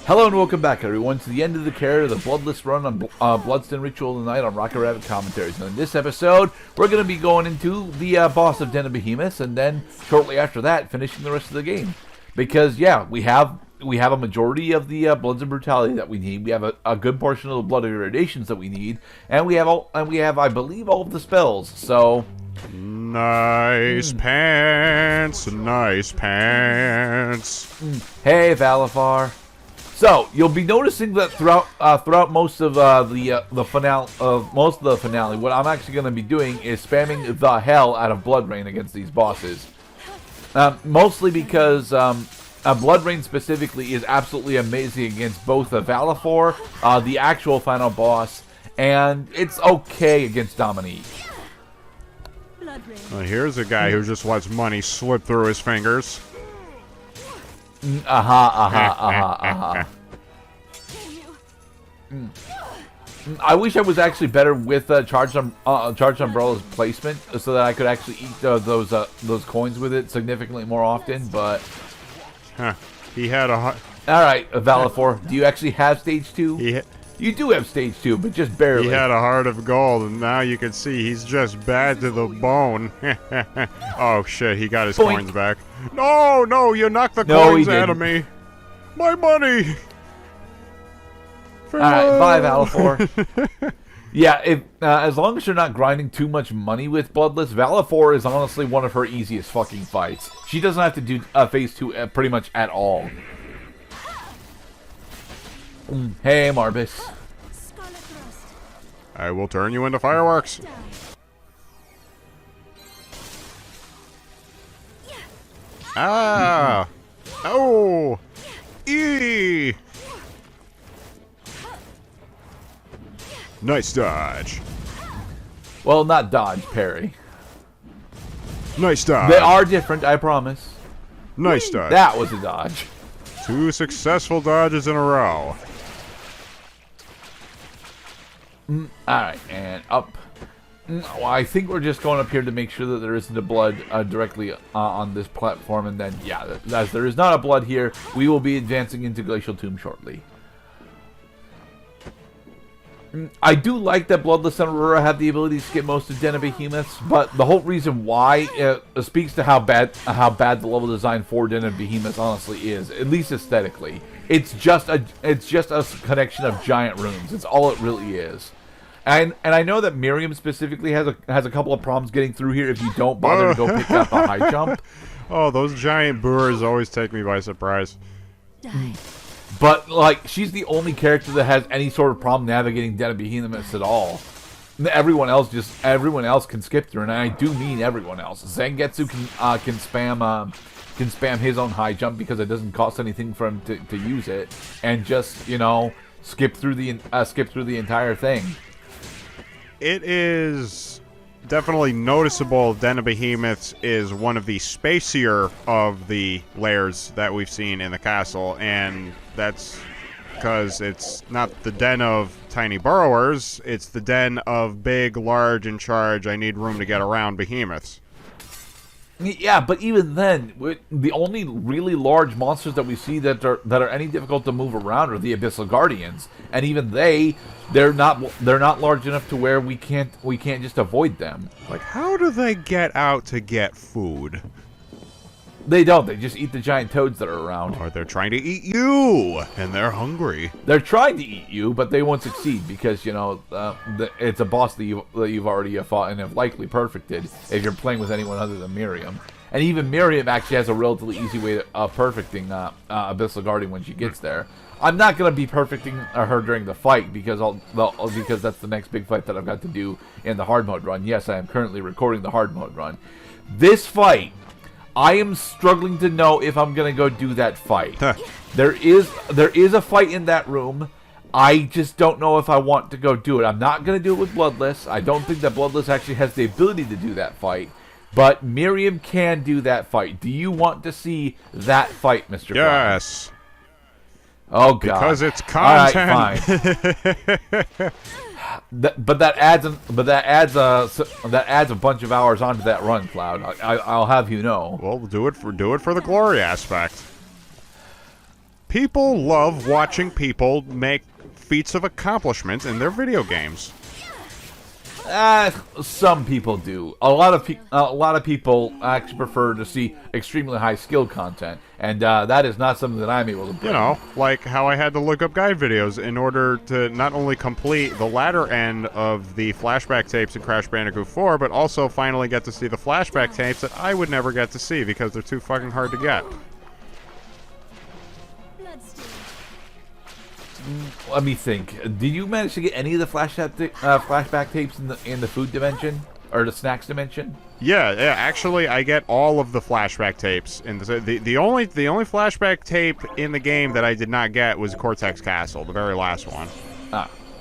Hello and welcome back, everyone, to the end of the carry of the Bloodless run on Bloodstained Ritual of the Night on Rocket Rabbit Commentaries. And in this episode, we're going to be going into the boss of Den of Behemoths, and then shortly after that, finishing the rest of the game. Because yeah, we have a majority of the bloods and brutality that we need. We have a good portion of the blood irradiations that we need, and we have I believe all of the spells. So nice pants, nice pants. Hey, Valafar. So you'll be noticing that throughout most of the finale, what I'm actually going to be doing is spamming the hell out of Blood Rain against these bosses. Mostly because Blood Rain specifically is absolutely amazing against both the Valafar, the actual final boss, and it's okay against Dominique. Here's a guy who just lets money slip through his fingers. I wish I was actually better with Charged Umbrella's placement, so that I could actually eat those coins with it significantly more often. But he had a. All right, Valafar, do you actually have stage 2? You do have stage 2, but just barely. He had a heart of gold, and now you can see he's just bad to the bone. Oh shit, he got his coins back. No, you knocked the coins out of me. My money. Alright, bye, Valafar. Yeah, as long as you're not grinding too much money with Bloodless, Valafar is honestly one of her easiest fucking fights. She doesn't have to do phase 2 pretty much at all. Hey, Marbus. I will turn you into fireworks. Ah! Oh! Eee! Nice dodge. Well, not dodge, parry. Nice dodge. They are different, I promise. Nice dodge. That was a dodge. 2 successful dodges in a row. Alright, and up. Well, I think we're just going up here to make sure that there isn't a blood directly on this platform, and then, yeah, as there is not a blood here, we will be advancing into Glacial Tomb shortly. I do like that Bloodless and Aurora have the ability to skip most of Den of Behemoths, but the whole reason why speaks to how bad the level design for Den of Behemoths honestly is, at least aesthetically. It's just a connection of giant runes. It's all it really is. And I know that Miriam specifically has a couple of problems getting through here if you don't bother to go pick up a high jump. Oh, those giant boars always take me by surprise. But, like, she's the only character that has any sort of problem navigating Den of Behemoths at all. Everyone else can skip through, and I do mean everyone else. Zangestsu can spam his own high jump because it doesn't cost anything for him to use it, and just, you know, skip through the entire thing. It is definitely noticeable Den of Behemoths is one of the spacier of the lairs that we've seen in the castle, and that's because it's not the den of tiny burrowers, it's the den of big, large, in charge, I need room to get around behemoths. Yeah, but even then, the only really large monsters that we see that are any difficult to move around are the Abyssal Guardians, and even they're not large enough to where we can't just avoid them. Like, how do they get out to get food? They don't. They just eat the giant toads that are around. Or they're trying to eat you, and they're hungry. They're trying to eat you, but they won't succeed because, you know, it's a boss that you've already fought and have likely perfected if you're playing with anyone other than Miriam. And even Miriam actually has a relatively easy way of perfecting Abyssal Guardian when she gets there. I'm not going to be perfecting her during the fight because that's the next big fight that I've got to do in the hard mode run. Yes, I am currently recording the hard mode run. This fight, I am struggling to know if I'm going to go do that fight. There is a fight in that room. I just don't know if I want to go do it. I'm not going to do it with Bloodless. I don't think that Bloodless actually has the ability to do that fight. But Miriam can do that fight. Do you want to see that fight, Mr. Yes. Brown? Oh, God. Because it's content. All right, fine. But that adds a bunch of hours onto that run, Cloud. I'll have you know. Well, do it for the glory aspect. People love watching people make feats of accomplishment in their video games. Some people do. A lot of people actually prefer to see extremely high skill content, and that is not something that I'm able to bring. You know, like how I had to look up guide videos in order to not only complete the latter end of the flashback tapes in Crash Bandicoot 4, but also finally get to see the flashback tapes that I would never get to see because they're too fucking hard to get. Let me think. Did you manage to get any of the flashback tapes in the food dimension or the snacks dimension? Yeah. Actually, I get all of the flashback tapes. In the only flashback tape in the game that I did not get was Cortex Castle, the very last one.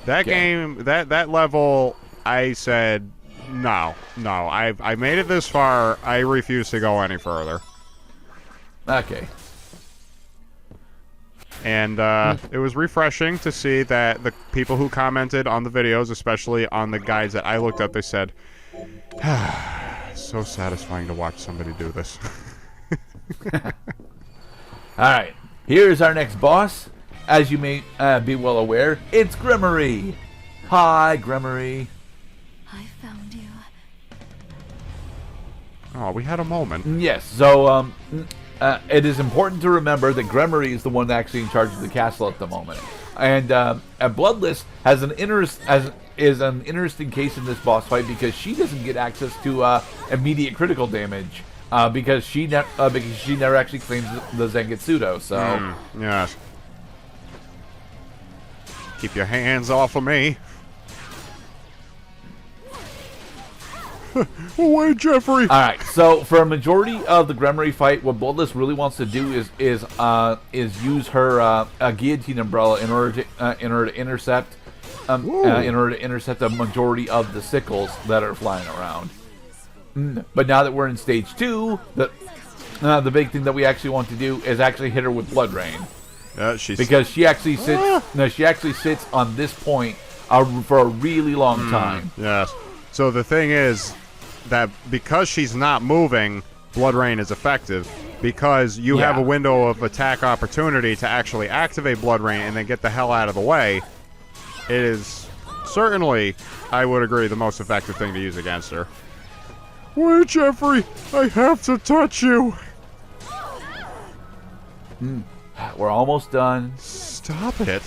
That game, that level, I said no. I made it this far. I refuse to go any further. Okay. And it was refreshing to see that the people who commented on the videos, especially on the guides that I looked up, they said, so satisfying to watch somebody do this. Alright, here's our next boss. As you may be well aware, it's Gremory. Hi, Gremory. I found you. Oh, we had a moment. Yes, so it is important to remember that Gremory is the one actually in charge of the castle at the moment. And Bloodless has an interesting case in this boss fight because she doesn't get access to immediate critical damage because she never actually claims the Zangestsu. So yes. Keep your hands off of me. Away, Jeffrey! Alright, so for a majority of the Gremory fight, what Bloodless really wants to do is use her guillotine umbrella in order to intercept the majority of the sickles that are flying around. But now that we're in stage 2, the big thing that we actually want to do is actually hit her with Blood Rain. Because she actually sits on this point for a really long time. Yes. So the thing is that because she's not moving, Blood Rain is effective. Because you have a window of attack opportunity to actually activate Blood Rain and then get the hell out of the way, it is certainly, I would agree, the most effective thing to use against her. Wait, Jeffrey! I have to touch you! We're almost done. Stop it.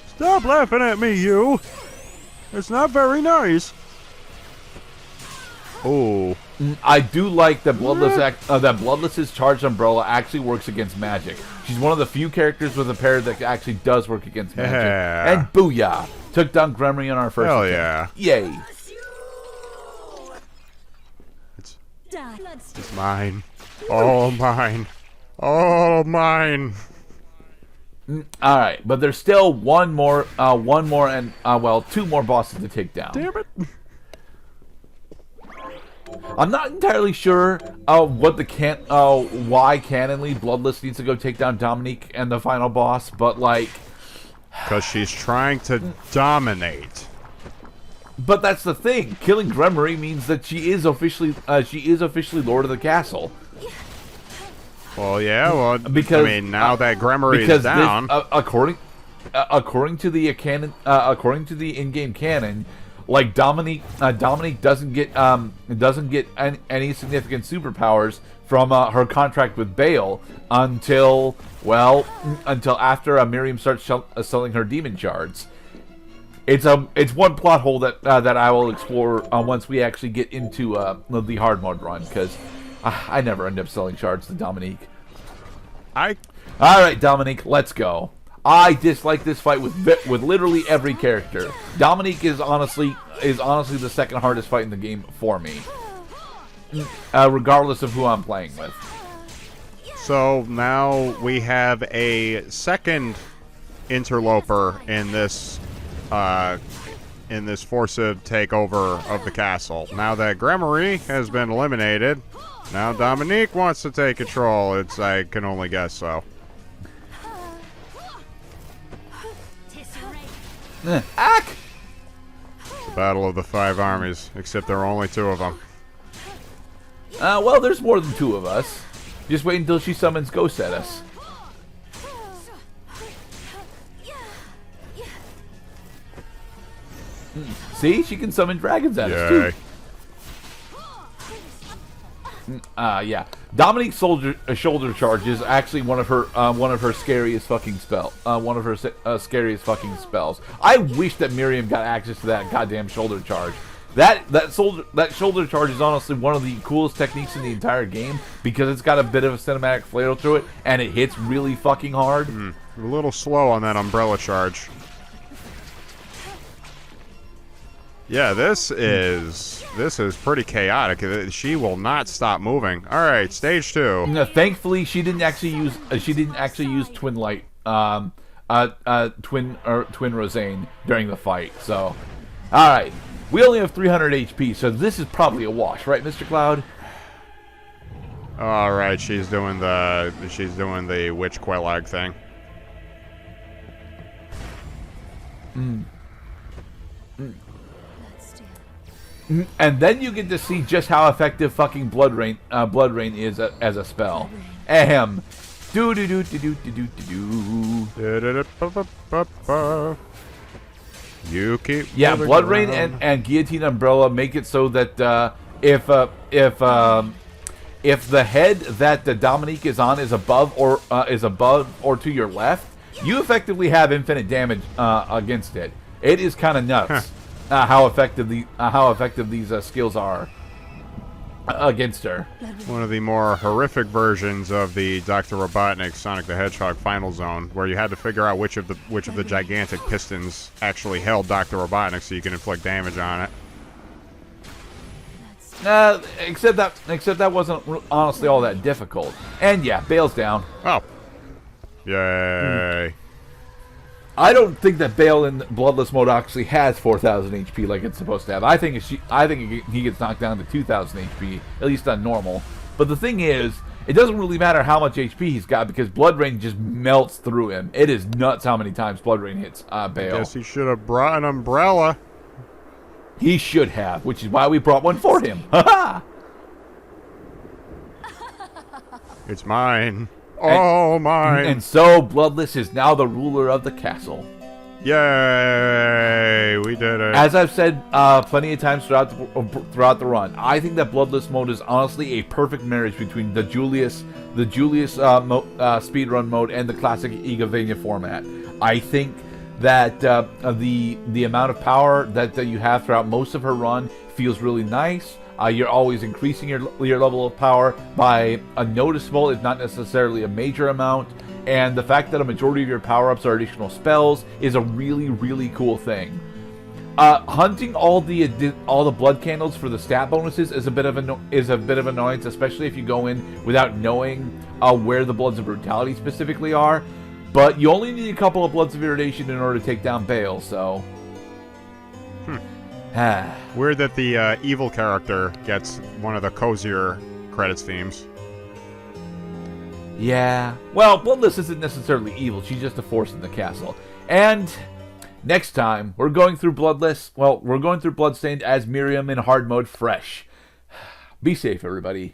Stop laughing at me, you! It's not very nice. Oh. I do like that Bloodless's charged umbrella actually works against magic. She's one of the few characters with a pair that actually does work against magic. Yeah. And booyah! Took down Gremory on our first Hell attempt. yeah. Yay! It's mine. All mine. All mine. Alright, but there's still two more bosses to take down. Damn it. I'm not entirely sure why canonly Bloodless needs to go take down Dominique and the final boss, but like... Because she's trying to dominate. But that's the thing. Killing Gremory means that she is officially Lord of the Castle. Well, yeah. Well, because I mean, now that Gremory is down, according to the in-game canon, like Dominique doesn't get any significant superpowers from her contract with Bale until after Miriam starts selling her demon shards. It's one plot hole that I will explore once we actually get into the hard mode run, because I never end up selling shards to Dominique. Alright, Dominique, let's go. I dislike this fight with literally every character. Dominique is honestly the second hardest fight in the game for me, regardless of who I'm playing with. So now we have a second interloper in this forcive takeover of the castle. Now that Gremory has been eliminated, now Dominique wants to take control. I can only guess so. Ack! The Battle of the Five Armies, except there are only two of them. Well, there's more than two of us. Just wait until she summons ghosts at us. See, she can summon dragons at us too. Yeah. Dominique's shoulder charge is actually one of her scariest fucking spells. Scariest fucking spells. I wish that Miriam got access to that goddamn shoulder charge. That shoulder charge is honestly one of the coolest techniques in the entire game because it's got a bit of a cinematic flair to it and it hits really fucking hard. A little slow on that umbrella charge. Yeah, this is pretty chaotic. She will not stop moving. All right, stage 2. No, thankfully, she didn't actually use Twin Light, Twin Rosane during the fight. So, all right, we only have 300 HP, so this is probably a wash, right, Mr. Cloud? All right, she's doing the witch quail egg thing. And then you get to see just how effective fucking Blood Rain is as a spell. Ahem. Do do do do do do do do. You keep. Yeah, Blood Rain and Guillotine Umbrella make it so that if the head that the Dominique is on is above or to your left, you effectively have infinite damage against it. It is kind of nuts. How effective these skills are against her. One of the more horrific versions of the Dr. Robotnik Sonic the Hedgehog final zone, where you had to figure out which of the gigantic pistons actually held Dr. Robotnik, so you can inflict damage on it. Except that wasn't honestly all that difficult. And yeah, Bale's down. Oh, yay! I don't think that Bale in Bloodless mode actually has 4,000 HP like it's supposed to have. I think he gets knocked down to 2,000 HP, at least on normal. But the thing is, it doesn't really matter how much HP he's got because Blood Rain just melts through him. It is nuts how many times Blood Rain hits Bale. I guess he should have brought an umbrella. He should have, which is why we brought one for him. Ha It's mine. Oh, mine. And so, Bloodless is now the ruler of the castle. Yay! We did it. As I've said plenty of times throughout the run, I think that Bloodless mode is honestly a perfect marriage between the Julius speedrun mode and the classic Igavania format. I think that the amount of power that you have throughout most of her run feels really nice. You're always increasing your level of power by a noticeable, if not necessarily a major amount. And the fact that a majority of your power-ups are additional spells is a really, really cool thing. Hunting all the blood candles for the stat bonuses is a bit of annoyance, especially if you go in without knowing where the Bloods of Brutality specifically are. But you only need a couple of Bloods of Irritation in order to take down Bale, so... Weird that the evil character gets one of the cozier credits themes. Yeah. Well, Bloodless isn't necessarily evil. She's just a force in the castle. And next time, we're going through Bloodless. Well, we're going through Bloodstained as Miriam in hard mode fresh. Be safe, everybody.